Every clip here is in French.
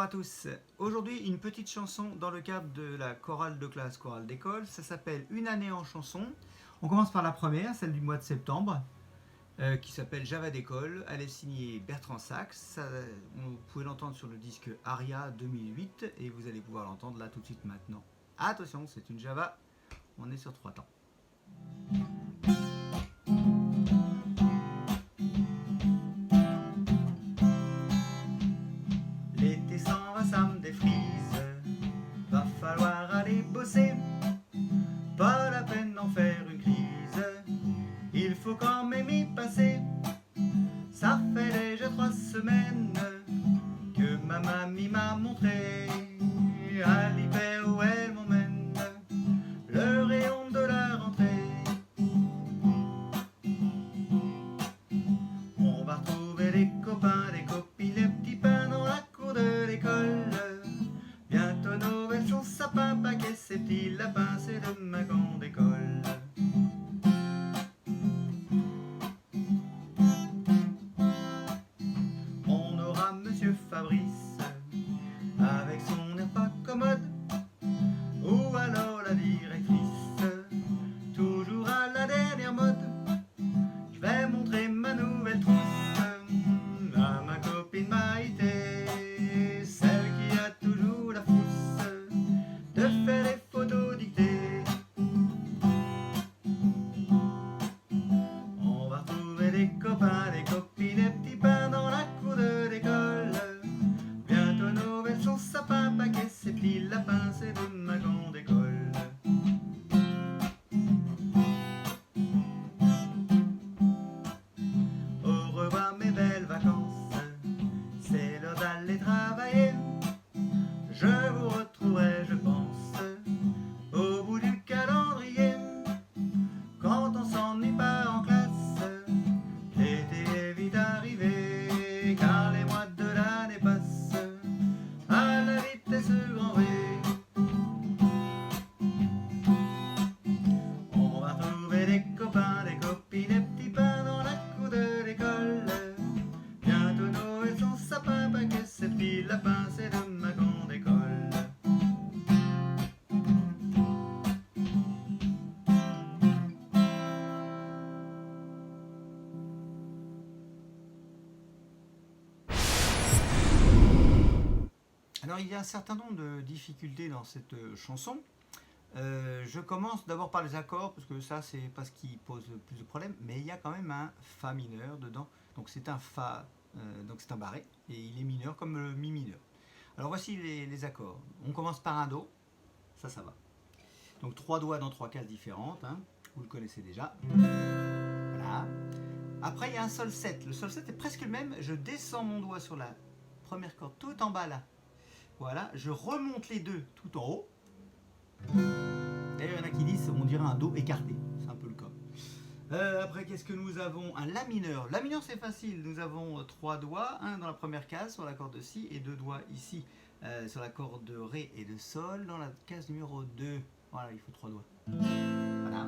Bonjour à tous. Aujourd'hui, une petite chanson dans le cadre de la chorale de classe, chorale d'école. Ça s'appelle Une année en chanson. On commence par la première, celle du mois de septembre, qui s'appelle Java d'école. Elle est signée Bertrand Sachs. Vous pouvez l'entendre sur le disque Aria 2008 et vous allez pouvoir l'entendre là tout de suite maintenant. Attention, c'est une Java. On est sur 3 temps. L'été s'en va, ça me défrise. Va falloir aller bosser. Pas la peine d'en faire une crise. Il faut quand même y passer. Ça fait déjà 3 semaines que ma mamie m'a montré à l'hiver où elle m'emmène, le rayon de la rentrée. On va retrouver des copains, des copines, les petits pains dans la cour de l'école. Bientôt Noël, son sapin, paquet, ses petits lapins, c'est de ma grande école. On aura Monsieur Fabrice avec son air pas commode, ou alors la directrice, toujours à la dernière mode. Je vais montrer ma nouvelle trousse à ma copine Maïté, celle qui a toujours la frousse de faire des photos dictées. On va retrouver des copains, des copines, des petits pains dans la cour de l'école. Bientôt Noël, son sapin, paquet, ses petits lapins, c'est de ma grande école. Au revoir mes belles vacances, c'est l'heure d'aller travailler. Je vous retrouverai, je pense, au bout du calendrier. Quand on s'ennuie pas en classe, l'été est vite arrivé, car les mois de l'année passent à la vitesse grand V. On va trouver des copains, des copines, des petits pains dans la cour de l'école. Bientôt Noël, son sapin, paquet, ses petits lapins, c'est de ma grande école. Alors il y a un certain nombre de difficultés dans cette chanson. Je commence d'abord par les accords, parce que ça c'est pas ce qui pose le plus de problèmes, mais il y a quand même un Fa mineur dedans. Donc c'est un Fa, donc c'est un barré, et il est mineur comme le Mi mineur. Alors voici les accords. On commence par un Do, ça va. Donc 3 doigts dans 3 cases différentes, hein, vous le connaissez déjà. Voilà. Après il y a un Sol 7. Le Sol 7 est presque le même, je descends mon doigt sur la première corde tout en bas là. Voilà, je remonte les deux tout en haut. D'ailleurs, il y en a qui disent on dirait un Do écarté. C'est un peu le cas. Après, qu'est-ce que nous avons? Un La mineur. La mineur, c'est facile. Nous avons 3 doigts, un dans la première case sur la corde de Si et 2 doigts ici sur la corde de Ré et de Sol dans la case numéro 2. Voilà, il faut 3 doigts. Voilà.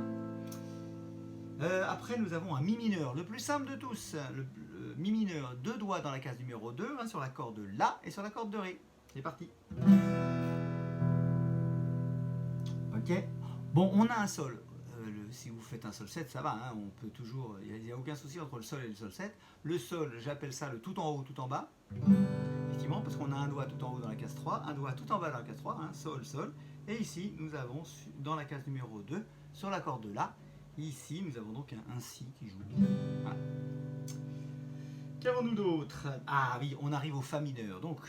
Après, nous avons un Mi mineur, le plus simple de tous. Le Mi mineur, 2 doigts dans la case numéro 2, sur la corde de La et sur la corde de Ré. C'est parti. Ok. Bon, on a un Sol. Si vous faites un Sol 7, ça va. Hein, on peut toujours. Il n'y a aucun souci entre le Sol et le Sol 7. Le Sol, j'appelle ça le tout en haut, tout en bas. Effectivement, parce qu'on a un doigt tout en haut dans la case 3, un doigt tout en bas dans la case 3, hein, Sol, Sol. Et ici, nous avons dans la case numéro 2, sur la corde de La, ici, nous avons donc un Si qui joue. Voilà. Qu'avons-nous d'autre? Ah oui, on arrive au Fa mineur. Donc,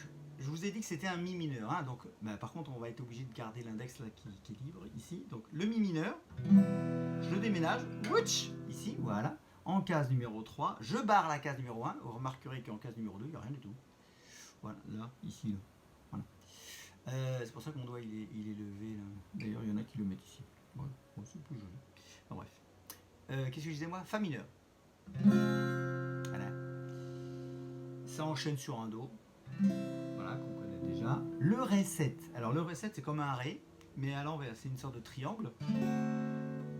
je vous ai dit que c'était un Mi mineur. Hein, donc, par contre, on va être obligé de garder l'index là qui est libre ici. Donc, le Mi mineur, je le déménage, ici, voilà, en case numéro 3. Je barre la case numéro 1. Vous remarquerez qu'en case numéro 2, il n'y a rien du tout. Voilà, là, ici, là. Voilà. C'est pour ça que mon doigt il est levé. D'ailleurs, il y en a qui le mettent ici. Voilà, bon, c'est plus joli. Enfin, bref. Qu'est-ce que je disais moi? Fa mineur. Voilà. Ça enchaîne sur un Do. Voilà, qu'on connaît déjà. Le Ré 7. Alors le Ré 7 c'est comme un Ré, mais à l'envers, c'est une sorte de triangle.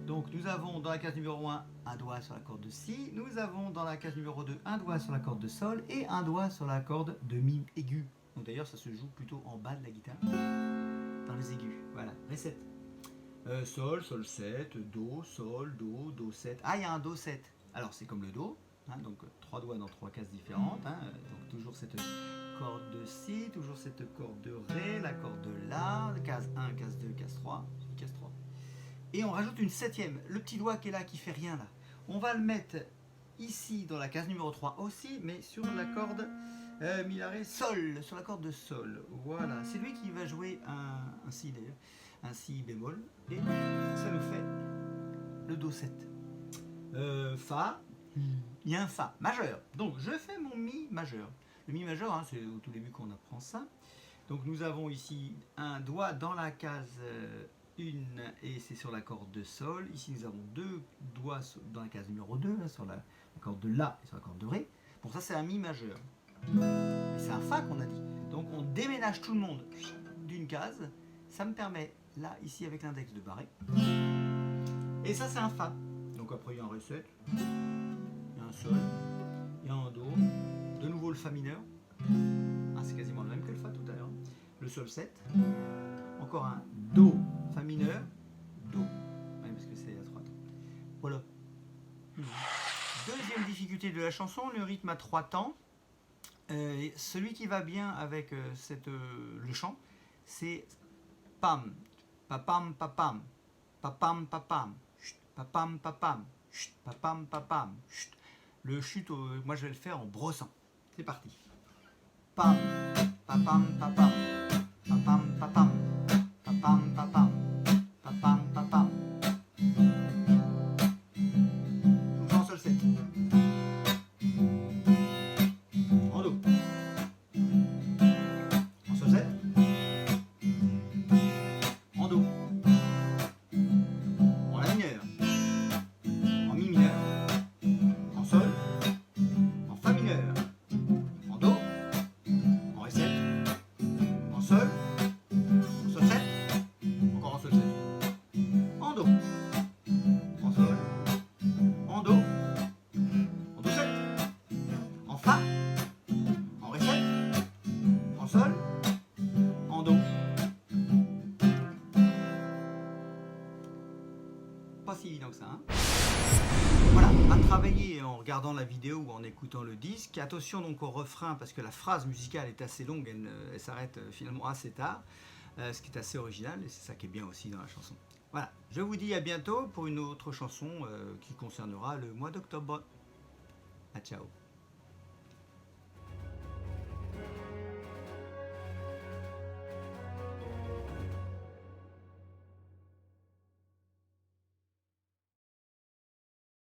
Donc nous avons dans la case numéro 1 un doigt sur la corde de Si, nous avons dans la case numéro 2 un doigt sur la corde de Sol et un doigt sur la corde de Mi aigu. Donc d'ailleurs, ça se joue plutôt en bas de la guitare, dans les aigus. Voilà, Ré 7. Sol, Sol 7, Do, Sol, Do 7. Ah, il y a un Do 7. Alors c'est comme le Do, hein, donc 3 doigts dans 3 cases différentes. Hein, donc toujours cette corde de Si, toujours cette corde de Ré, la corde de La, case 1, case 2, case 3, case 3. Et on rajoute une septième, le petit doigt qui est là, qui fait rien là. On va le mettre ici dans la case numéro 3 aussi, mais sur la corde Mi, La, Ré, Sol, sur la corde de Sol. Voilà, c'est lui qui va jouer un Si d'ailleurs, un Si bémol, et ça nous fait le Do 7. Fa, il y a un Fa majeur, donc je fais mon Mi majeur. Le Mi majeur, hein, c'est au tout début qu'on apprend ça. Donc nous avons ici un doigt dans la case 1 et c'est sur la corde de Sol. Ici nous avons deux doigts dans la case numéro 2, hein, sur la corde de La et sur la corde de Ré. Bon, ça c'est un Mi majeur. Et c'est un Fa qu'on a dit. Donc on déménage tout le monde d'une case. Ça me permet, là, ici avec l'index de barrer. Et ça c'est un Fa. Donc après il y a un Ré 7, il y a un Sol, il y a un Do, de nouveau le Fa mineur. Ah, c'est quasiment le même que le Fa tout à l'heure. Le Sol 7, encore un Do, Fa mineur, Do. Ouais, parce que c'est à 3 temps. Voilà. Deuxième difficulté de la chanson, le rythme à 3 temps. Celui qui va bien avec le chant, c'est pam, papam, papam, papam, papam, papam, papam, papam, papam. Le chute, moi je vais le faire en brossant. C'est parti. Pam, papam, papam, papam, papam, papam, papam, papam, papam. Toujours en Sol 7. En Do. En Sol 7. En Do. En La mineur. En Mi mineur. En Sol. En Fa mineur. En Do. En Ré 7. En Sol. En Sol 7. Encore en Sol 7. En Do. En Sol. En Do. En Do 7. En Fa. En Ré 7. En Sol. En Do. Pas si évident que ça, hein. Voilà, à travailler en regardant la vidéo ou en écoutant le disque. Attention donc au refrain parce que la phrase musicale est assez longue, elle s'arrête finalement assez tard, ce qui est assez original et c'est ça qui est bien aussi dans la chanson. Voilà, je vous dis à bientôt pour une autre chanson qui concernera le mois d'octobre. À ciao.